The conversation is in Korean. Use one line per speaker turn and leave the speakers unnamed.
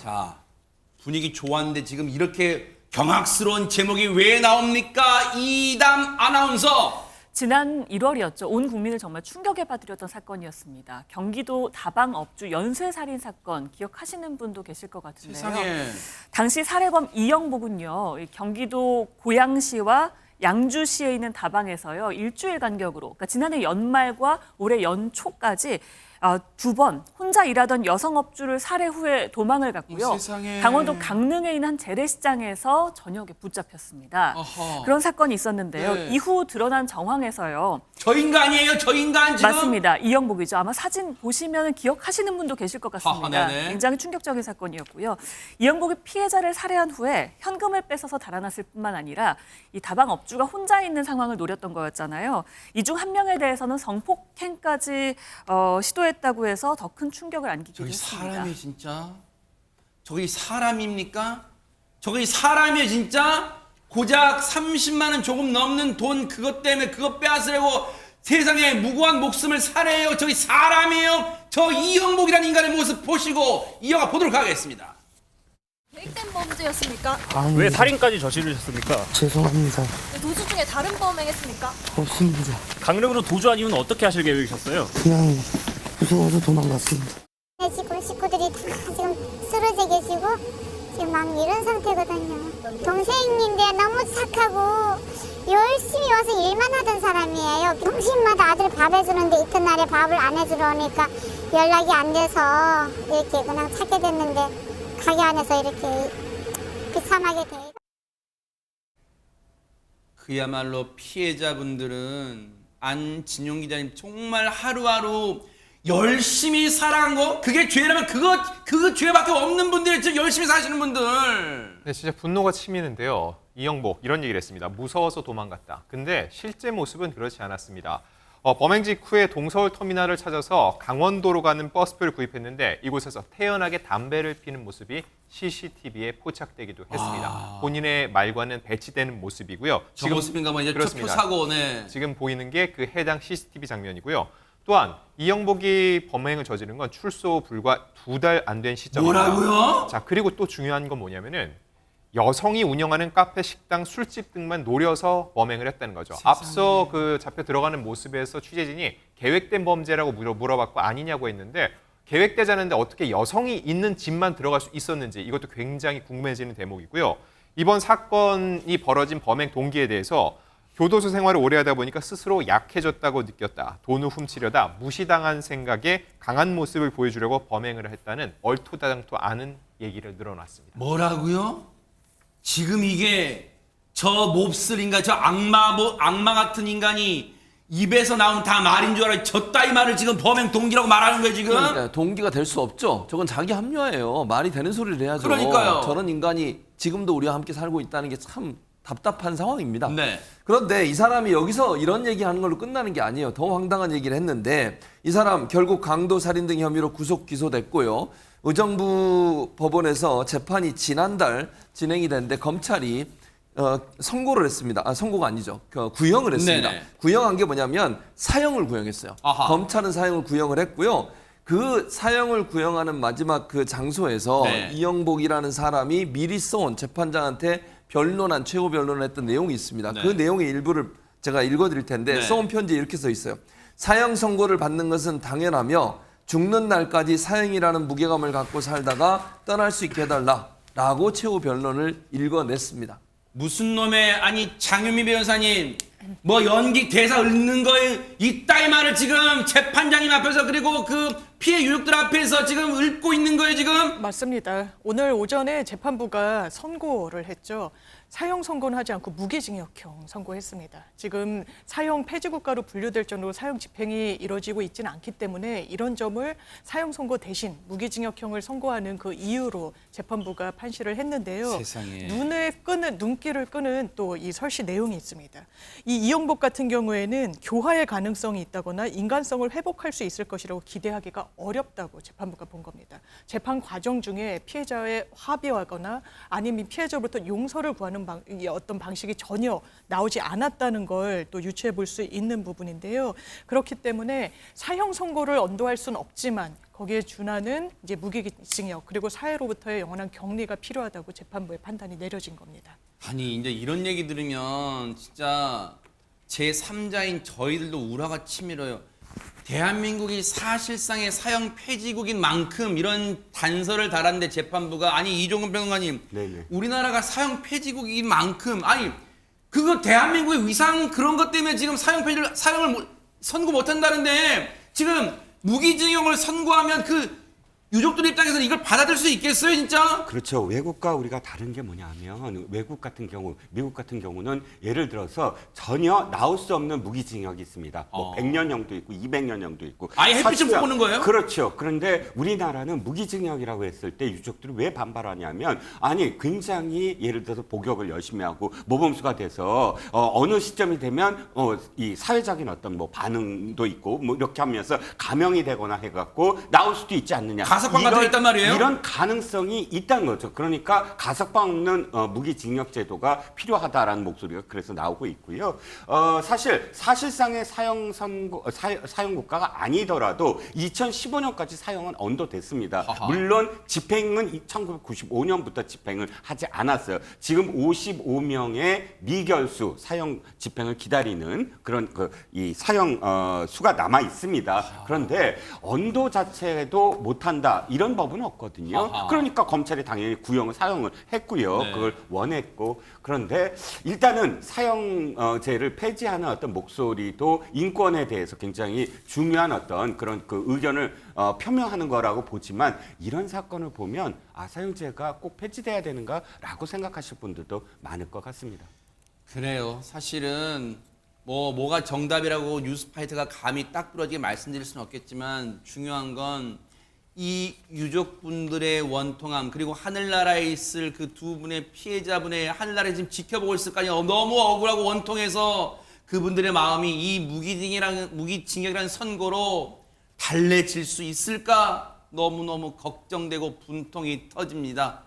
자, 분위기 좋았는데 지금 이렇게 경악스러운 제목이 왜 나옵니까? 이담 아나운서.
지난 1월이었죠. 온 국민을 정말 충격에 빠뜨렸던 사건이었습니다. 경기도 다방업주 연쇄살인 사건 기억하시는 분도 계실 것 같은데요.
세상에.
당시 살해범 이영복은요. 경기도 고양시와 양주시에 있는 다방에서요. 일주일 간격으로 그러니까 지난해 연말과 올해 연초까지 2번 혼자 일하던 여성업주를 살해 후에 도망을 갔고요.
세상에.
강원도 강릉에 있는 한 재래시장에서 저녁에 붙잡혔습니다.
어허.
그런 사건이 있었는데요.
네.
이후 드러난 정황에서요.
저 인간이에요? 저 인간 지금?
맞습니다. 이영복이죠. 아마 사진 보시면 기억하시는 분도 계실 것 같습니다.
하하, 네네.
굉장히 충격적인 사건이었고요. 이영복이 피해자를 살해한 후에 현금을 뺏어서 달아났을 뿐만 아니라 이 다방 업주가 혼자 있는 상황을 노렸던 거였잖아요. 이 중 한 명에 대해서는 성폭행까지 시도했다고 해서 더 큰 충격을 안기기도
저기
했습니다.
사람이 진짜? 저기 사람입니까? 저기 사람이에요 진짜? 고작 30만 원 조금 넘는 돈 그것 때문에 그거 빼앗으려고 세상에 무고한 목숨을 살해해요. 저기 사람이에요. 저 이영복이라는 인간의 모습 보시고 이 영화 보도록 하겠습니다.
계획된 범죄였습니까?
왜 살인까지 저지르셨습니까?
죄송합니다.
도주 중에 다른 범행했습니까?
없습니다.
강력으로 도주한 이유는 어떻게 하실 계획이셨어요?
그냥 무서워서 도망갔습니다.
지금 식구들이 다 지금 쓰러져 계시고 지금 막 이런 상태거든요. 동생인데 너무 착하고 열심히 와서 일만 하던 사람이에요. 점심마다 아들 밥 해주는데 이튿날에 밥을 안 해주러 오니까 연락이 안 돼서 이렇게 그냥 찾게 됐는데 가게 안에서 이렇게 비참하게 돼.
그야말로 피해자분들은 안진용 기자님 정말 하루하루 열심히 살아간 거 그게 죄라면 그거 죄밖에 없는 분들이 지금 열심히 사시는 분들.
네, 진짜 분노가 치미는데요. 이영복 이런 얘기를 했습니다. 무서워서 도망갔다. 근데 실제 모습은 그렇지 않았습니다. 범행 직후에 동서울 터미널을 찾아서 강원도로 가는 버스표를 구입했는데 이곳에서 태연하게 담배를 피는 모습이 CCTV에 포착되기도 했습니다. 본인의 말과는 배치되는 모습이고요.
저 모습인가 봐. 이제
그렇습니다.
첫 사고. 네.
지금 보이는 게 그 해당 CCTV 장면이고요. 또한 이영복이 범행을 저지른 건 출소 불과 2달 안 된 시점입니다.
뭐라고요?
자, 그리고 또 중요한 건 뭐냐면은 여성이 운영하는 카페, 식당, 술집 등만 노려서 범행을 했다는 거죠.
세상에.
앞서 그 잡혀 들어가는 모습에서 취재진이 계획된 범죄라고 물어봤고 아니냐고 했는데 계획되지 않은데 어떻게 여성이 있는 집만 들어갈 수 있었는지 이것도 굉장히 궁금해지는 대목이고요. 이번 사건이 벌어진 범행 동기에 대해서 교도소 생활을 오래 하다 보니까 스스로 약해졌다고 느꼈다. 돈을 훔치려다 무시당한 생각에 강한 모습을 보여주려고 범행을 했다는 얼토당토 않은 얘기를 늘어놨습니다.
뭐라고요? 지금 이게 저 몹쓸 저 악마 같은 인간이 입에서 나온 다 말인 줄 알아요. 저 따위 말을 지금 범행 동기라고 말하는 거예요 지금?
그러니까 동기가 될 수 없죠. 저건 자기 합리화예요. 말이 되는 소리를 해야죠.
그러니까요.
저런 인간이 지금도 우리와 함께 살고 있다는 게 참 답답한 상황입니다.
네.
그런데 이 사람이 여기서 이런 얘기하는 걸로 끝나는 게 아니에요. 더 황당한 얘기를 했는데 이 사람 결국 강도 살인 등 혐의로 구속 기소됐고요. 의정부 법원에서 재판이 지난달 진행이 됐는데 검찰이 선고를 했습니다. 선고가 아니죠. 구형을 했습니다.
네네.
구형한 게 뭐냐면 사형을 구형했어요.
아하.
검찰은 사형을 구형을 했고요. 그 사형을 구형하는 마지막 그 장소에서
네.
이영복이라는 사람이 미리 써온 재판장한테 변론한 최고 변론을 했던 내용이 있습니다.
네.
그 내용의 일부를 제가 읽어드릴 텐데
네.
써온 편지에 이렇게 써 있어요. 사형 선고를 받는 것은 당연하며 죽는 날까지 사형이라는 무게감을 갖고 살다가 떠날 수 있게 해달라라고 최후 변론을 읽어냈습니다.
무슨 놈의 아니 장유미 변호사님 뭐 연기 대사 읊는 거에 이따위 말을 지금 재판장님 앞에서 그리고 그 피해 유족들 앞에서 지금 읊고 있는 거예요 지금?
맞습니다. 오늘 오전에 재판부가 선고를 했죠. 사형 선고는 하지 않고 무기징역형 선고했습니다. 지금 사형 폐지국가로 분류될 정도로 사형 집행이 이뤄지고 있지는 않기 때문에 이런 점을 사형 선고 대신 무기징역형을 선고하는 그 이유로 재판부가 판시를 했는데요.
세상에.
눈길을 끄는 또 이 설시 내용이 있습니다. 이 이영복 같은 경우에는 교화의 가능성이 있다거나 인간성을 회복할 수 있을 것이라고 기대하기가 어렵다고 재판부가 본 겁니다. 재판 과정 중에 피해자의 합의하거나 아니면 피해자로부터 용서를 구하는 어떤 방식이 전혀 나오지 않았다는 걸 또 유추해 볼 수 있는 부분인데요. 그렇기 때문에 사형 선고를 언도할 수는 없지만 거기에 준하는 이제 무기징역 그리고 사회로부터의 영원한 격리가 필요하다고 재판부의 판단이 내려진 겁니다.
아니 이제 이런 얘기 들으면 진짜 제3자인 저희들도 우라가 치밀어요. 대한민국이 사실상의 사형 폐지국인 만큼 이런 단서를 달았는데 재판부가 아니 이종근 평론가님
네네.
우리나라가 사형 폐지국인 만큼 아니 그거 대한민국의 위상 그런 것 때문에 지금 사형을 선고 못 한다는데 지금 무기징역을 선고하면 그 유족들 입장에서는 이걸 받아들일 수 있겠어요, 진짜?
그렇죠. 외국과 우리가 다른 게 뭐냐면 외국 같은 경우, 미국 같은 경우는 예를 들어서 전혀 나올 수 없는 무기징역이 있습니다. 뭐 100년형도 있고 200년형도 있고.
아예 햇빛을 못 보는 거예요?
그렇죠. 그런데 우리나라는 무기징역이라고 했을 때 유족들이 왜 반발하냐면 아니 굉장히 예를 들어서 복역을 열심히 하고 모범수가 돼서 어느 시점이 되면 이 사회적인 어떤 뭐 반응도 있고 뭐 이렇게 하면서 감형이 되거나 해갖고 나올 수도 있지 않느냐.
가석방 같은 게 있단 말이에요?
이런 가능성이 있다는 거죠. 그러니까 가석방 없는 무기징역 제도가 필요하다라는 목소리가 그래서 나오고 있고요. 사실상의 사형국가가 아니더라도 2015년까지 사형은 언도됐습니다.
하하.
물론 집행은 1995년부터 집행을 하지 않았어요. 지금 55명의 미결수 사형 집행을 기다리는 그런 이 사형 수가 남아 있습니다. 그런데 언도 자체도 못한다. 이런 법은 없거든요.
아하.
그러니까 검찰이 당연히 구형을 사형을 했고요.
네.
그걸 원했고 그런데 일단은 사형제를 폐지하는 어떤 목소리도 인권에 대해서 굉장히 중요한 어떤 그런 그 의견을 표명하는 거라고 보지만 이런 사건을 보면 사형제가 꼭 폐지돼야 되는가라고 생각하실 분들도 많을 것 같습니다.
그래요. 사실은 뭐가 정답이라고 뉴스파이터가 감히 딱 부러지게 말씀드릴 수는 없겠지만 중요한 건 이 유족분들의 원통함 그리고 하늘나라에 있을 그 두 분의 피해자분의 하늘나라에 지금 지켜보고 있을 거 아니에요. 너무 억울하고 원통해서 그분들의 마음이 이 무기징역이라는 선고로 달래질 수 있을까 너무너무 걱정되고 분통이 터집니다.